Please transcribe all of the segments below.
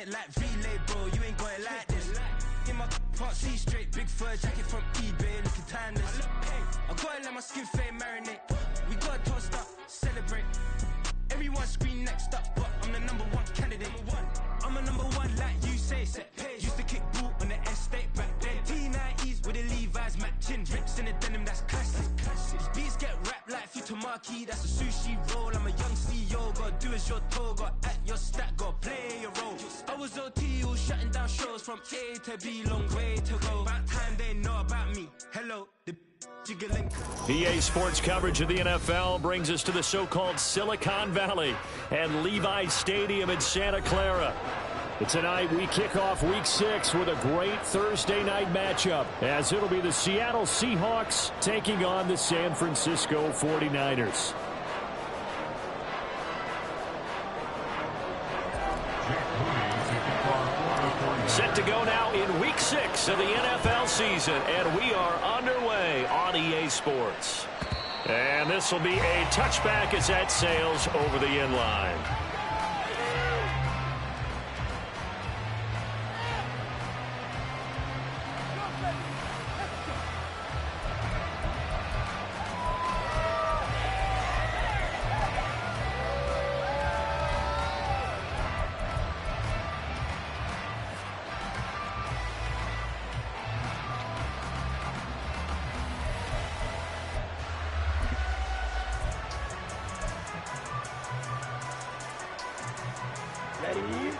it like relay, bro. You ain't got it like this. In my can't see straight, big fur jacket from eBay, looking timeless. I gotta let my skin fade marinate. We gotta toast up, celebrate. Everyone scream next up, but I'm the #1 candidate. I'm a #1 like you say. Used to kick boot on the estate back then. T90s with the Levi's matching. Rips in the denim, that's classic. These beats get wrapped like futamaki, that's a sushi roll. I'm a young CEO, gotta do as you're told. Gotta act your stat, gotta play your role. I was OT, all shutting down shows from A to B, long way to go. About time they know about me. Hello, the jiggling. EA Sports coverage of the NFL brings us to the so-called Silicon Valley and Levi's Stadium in Santa Clara. Tonight we kick off Week 6 with a great Thursday night matchup, as it'll be the Seattle Seahawks taking on the San Francisco 49ers. Set to go now in Week 6 of the NFL season, and we are underway on EA Sports. And this will be a touchback as that sails over the end line.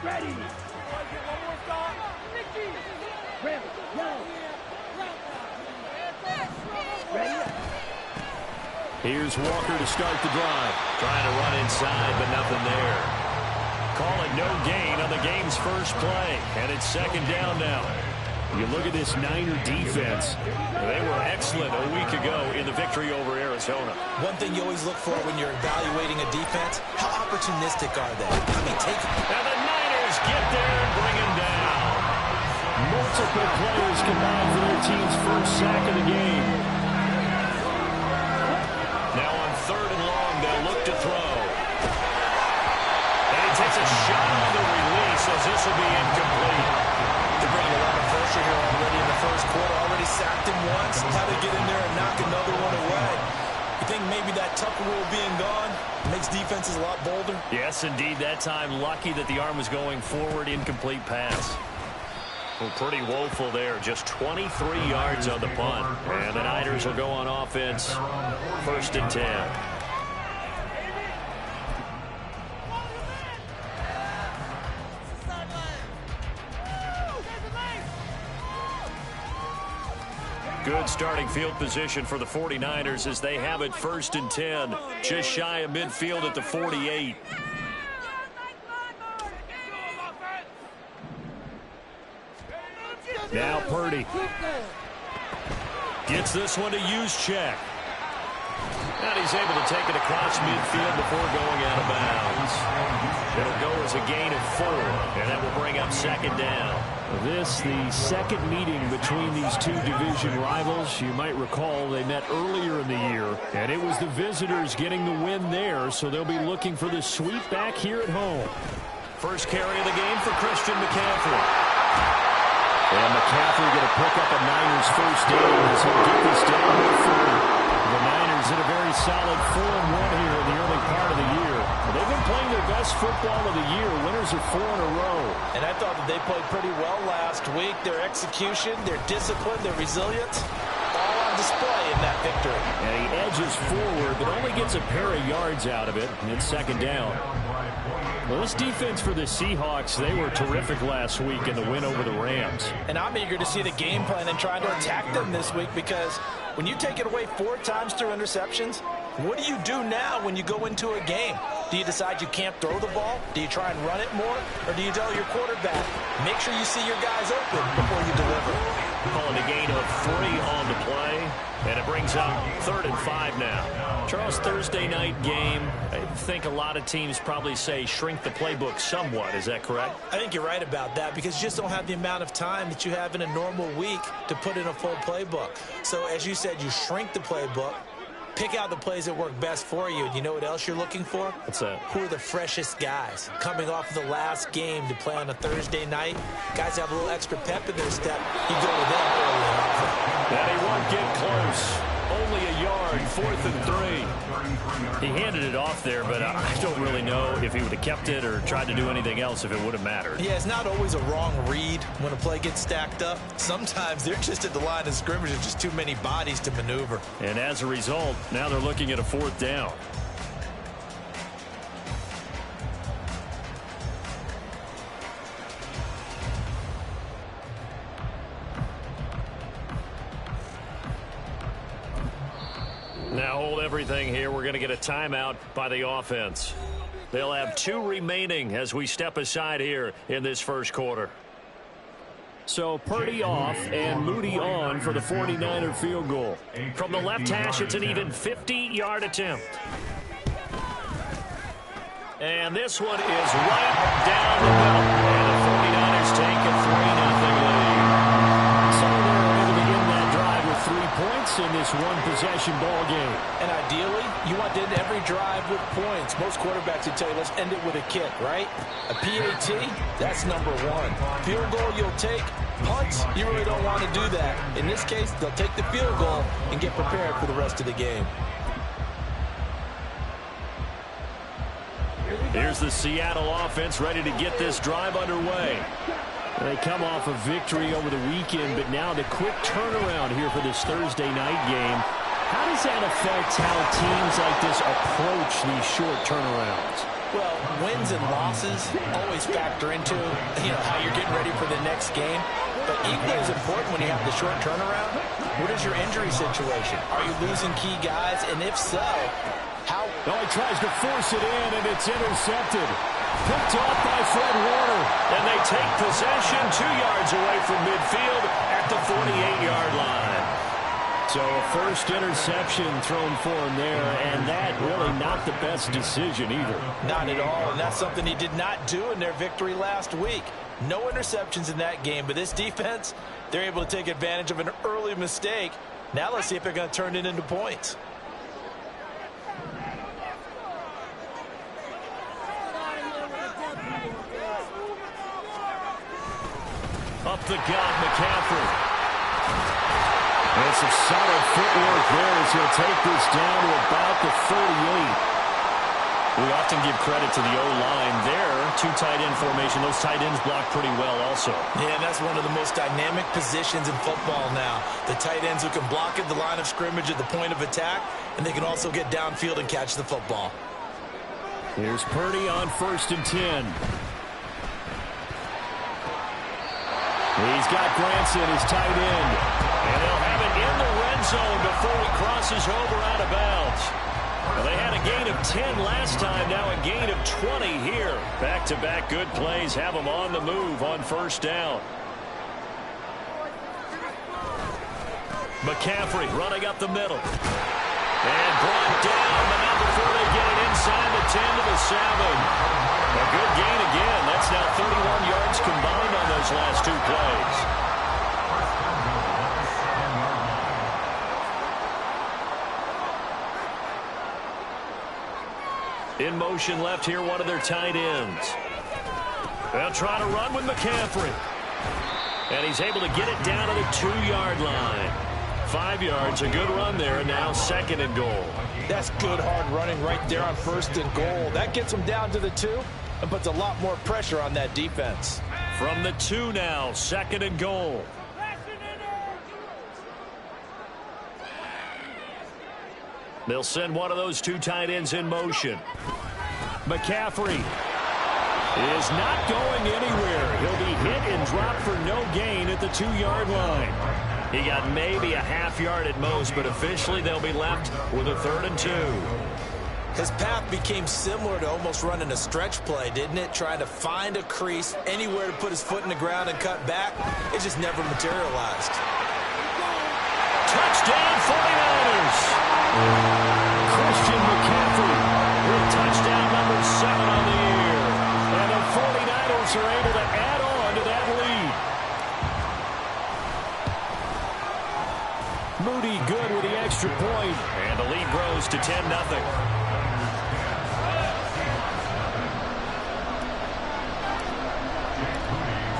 Ready. Here's Walker to start the drive. Trying to run inside, but nothing there. Call it no gain on the game's first play, and it's second down now. You look at this Niner defense. They were excellent a week ago in the victory over Arizona. One thing you always look for when you're evaluating a defense, how opportunistic are they? I mean, and the Niners get there and bring him down. Multiple players combined for their team's first sack of the game. Now on 3rd and long, they'll look to throw. And he takes a shot on the release as this will be incomplete. They're bringing a lot of pressure here already in the first quarter. Already sacked him once. How to get in there and knock another one away. You think maybe that Tucker rule being gone makes defenses a lot bolder? Yes, indeed. That time, lucky that the arm was going forward. Incomplete pass. Well, pretty woeful there. Just 23 yards on the punt. And the Niners will go on offense. 1st and 10. Good starting field position for the 49ers as they have it 1st and 10. Just shy of midfield at the 48. Now Purdy gets this one to Juszczyk. And he's able to take it across midfield before going out of bounds. It'll go as a gain of 4, and that will bring up 2nd down. This, the second meeting between these two division rivals. You might recall they met earlier in the year, and it was the visitors getting the win there, so they'll be looking for the sweep back here at home. First carry of the game for Christian McCaffrey. And McCaffrey going to pick up a Niners first down as he'll get this down to 40. The Niners in a very solid 4-1 here in the early part of the year. They've been playing their best football of the year. Winners are 4 in a row. And I thought that they played pretty well last week. Their execution, their discipline, their resilience, all on display in that victory. And he edges forward, but only gets a pair of yards out of it. And it's 2nd down. Well, this defense for the Seahawks, they were terrific last week in the win over the Rams. And I'm eager to see the game plan and try to attack them this week, because when you take it away 4 times through interceptions, what do you do now when you go into a game? Do you decide you can't throw the ball? Do you try and run it more? Or do you tell your quarterback, make sure you see your guys open before you deliver? Calling a gain of 3 on the play, and it brings up 3rd and 5 now. Charles, Thursday night game, I think a lot of teams probably say shrink the playbook somewhat. Is that correct? I think you're right about that, because you just don't have the amount of time that you have in a normal week to put in a full playbook. So as you said, you shrink the playbook. Pick out the plays that work best for you. And you know what else you're looking for? What's that? Who are the freshest guys? Coming off of the last game to play on a Thursday night, guys have a little extra pep in their step. You go to them early and often. And he won't get close. Only a yard, 4th and 3. He handed it off there, but I don't really know if he would have kept it or tried to do anything else if it would have mattered. Yeah, it's not always a wrong read when a play gets stacked up. Sometimes they're just at the line of scrimmage. There's just too many bodies to maneuver. And as a result, now they're looking at a 4th down. Now hold everything here. We're going to get a timeout by the offense. They'll have 2 remaining as we step aside here in this first quarter. So Purdy off and Moody on for the 49er field goal. From the left hash, it's an even 50-yard attempt. And this one is right down the middle. And the 49ers take a 3-0 lead. So they're able to begin that drive with 3 points in this one-possession ball game. And ideally, you want to end every drive with points. Most quarterbacks would tell you, let's end it with a kick, right? A PAT, that's number 1. Field goal you'll take. Punts, you really don't want to do that. In this case, they'll take the field goal and get prepared for the rest of the game. Here's the Seattle offense ready to get this drive underway. They come off a victory over the weekend, but now the quick turnaround here for this Thursday night game. How does that affect how teams like this approach these short turnarounds? Well, wins and losses always factor into, how you're getting ready for the next game. But equally as important when you have the short turnaround, what is your injury situation? Are you losing key guys? And if so, how? Oh, he tries to force it in, and it's intercepted. Picked off by Fred Warner. And they take possession 2 yards away from midfield at the 48-yard line. So a first interception thrown for him there, and that really not the best decision either. Not at all, and that's something he did not do in their victory last week. No interceptions in that game, but this defense, they're able to take advantage of an early mistake. Now let's see if they're going to turn it into points. Up the gut, McCaffrey. And some solid footwork there as he'll take this down to about the 38. We often give credit to the O-line there. 2 tight end formation. Those tight ends block pretty well also. Yeah, and that's one of the most dynamic positions in football now. The tight ends who can block at the line of scrimmage at the point of attack, and they can also get downfield and catch the football. Here's Purdy on 1st and 10. He's got Granson, his tight end. And they'll have it in the red zone before he crosses over out of bounds. Well, they had a gain of 10 last time, now a gain of 20 here. Back-to-back good plays have them on the move on 1st down. McCaffrey running up the middle. And brought down, but not before they get it inside the 10 to the 7. A good gain again. That's now 31 yards combined on those last 2 plays. In motion left here, one of their tight ends. They'll try to run with McCaffrey. And he's able to get it down to the 2-yard line. 5 yards, a good run there, and now 2nd and goal. That's good hard running right there on 1st and goal. That gets them down to the 2 and puts a lot more pressure on that defense. From the 2 now, 2nd and goal. They'll send one of those 2 tight ends in motion. McCaffrey is not going anywhere. He'll be hit and dropped for no gain at the 2-yard line. He got maybe a half yard at most, but officially they'll be left with a 3rd and 2. His path became similar to almost running a stretch play, didn't it? Trying to find a crease, anywhere to put his foot in the ground and cut back. It just never materialized. Touchdown 49ers! Christian McCaffrey with touchdown number 7 on the year. And the 49ers are able to add on to that lead. Moody good with the extra point, and the lead grows to 10-0.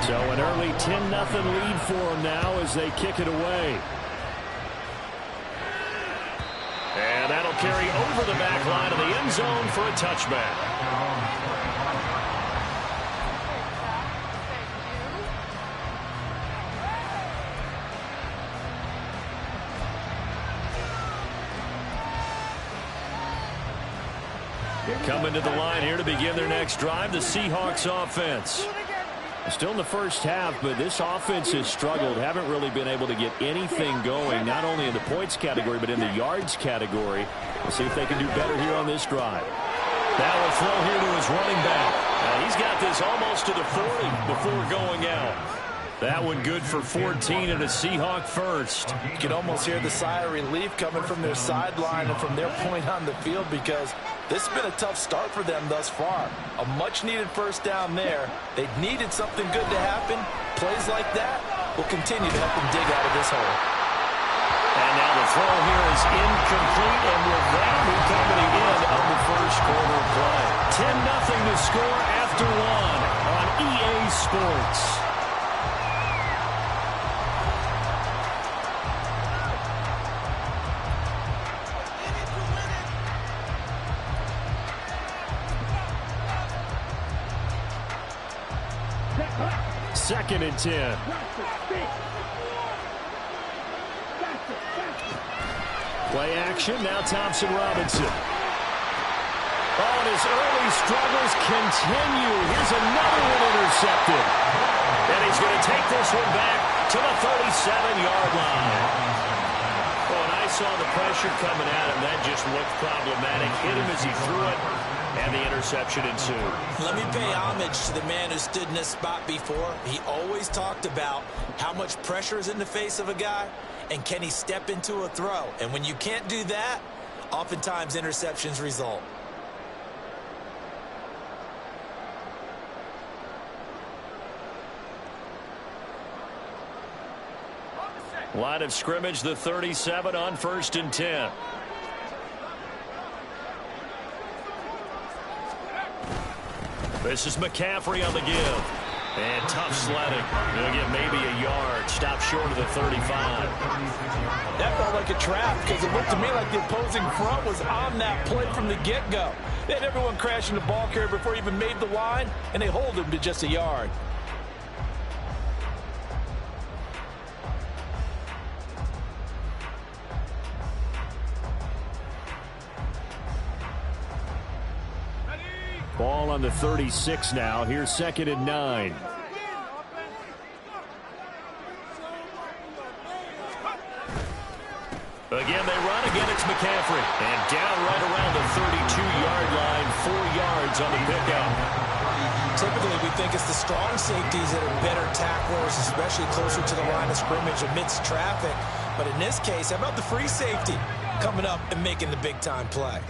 So an early 10-0 lead for them now as they kick it away. And that'll carry over the back line of the end zone for a touchback. Coming to the line here to begin their next drive, the Seahawks offense. Still in the first half, but this offense has struggled. Haven't really been able to get anything going, not only in the points category, but in the yards category. We'll see if they can do better here on this drive. That will throw here to his running back. He's got this almost to the 40 before going out. That one good for 14 and a Seahawk first. You can almost hear the sigh of relief coming from their sideline and from their point on the field, because this has been a tough start for them thus far. A much-needed first down there. They needed something good to happen. Plays like that will continue to help them dig out of this hole. And now the throw here is incomplete, and with that, we come to the end of the first quarter of play. 10-0 to score after one on EA Sports. Second and 10. Play action. Now Thompson Robinson. Oh, and his early struggles continue. Here's another one intercepted. And he's going to take this one back to the 37-yard line. Oh, and I saw the pressure coming at him. That just looked problematic. Hit him as he threw it. And the interception ensued. Let me pay homage to the man who stood in this spot before. He always talked about how much pressure is in the face of a guy, and can he step into a throw. And when you can't do that, oftentimes interceptions result. Line of scrimmage, the 37 on 1st and 10. This is McCaffrey on the give. And tough sledding. He'll get maybe a yard. Stop short of the 35. That felt like a trap, because it looked to me like the opposing front was on that play from the get-go. They had everyone crashing the ball carrier before he even made the line, and they hold him to just a yard. Ball on the 36 now. Here's 2nd and 9. Again, they run. Again, it's McCaffrey. And down right around the 32-yard line. 4 yards on the pickup. Typically, we think it's the strong safeties that are better tacklers, especially closer to the line of scrimmage amidst traffic. But in this case, how about the free safety coming up and making the big-time play?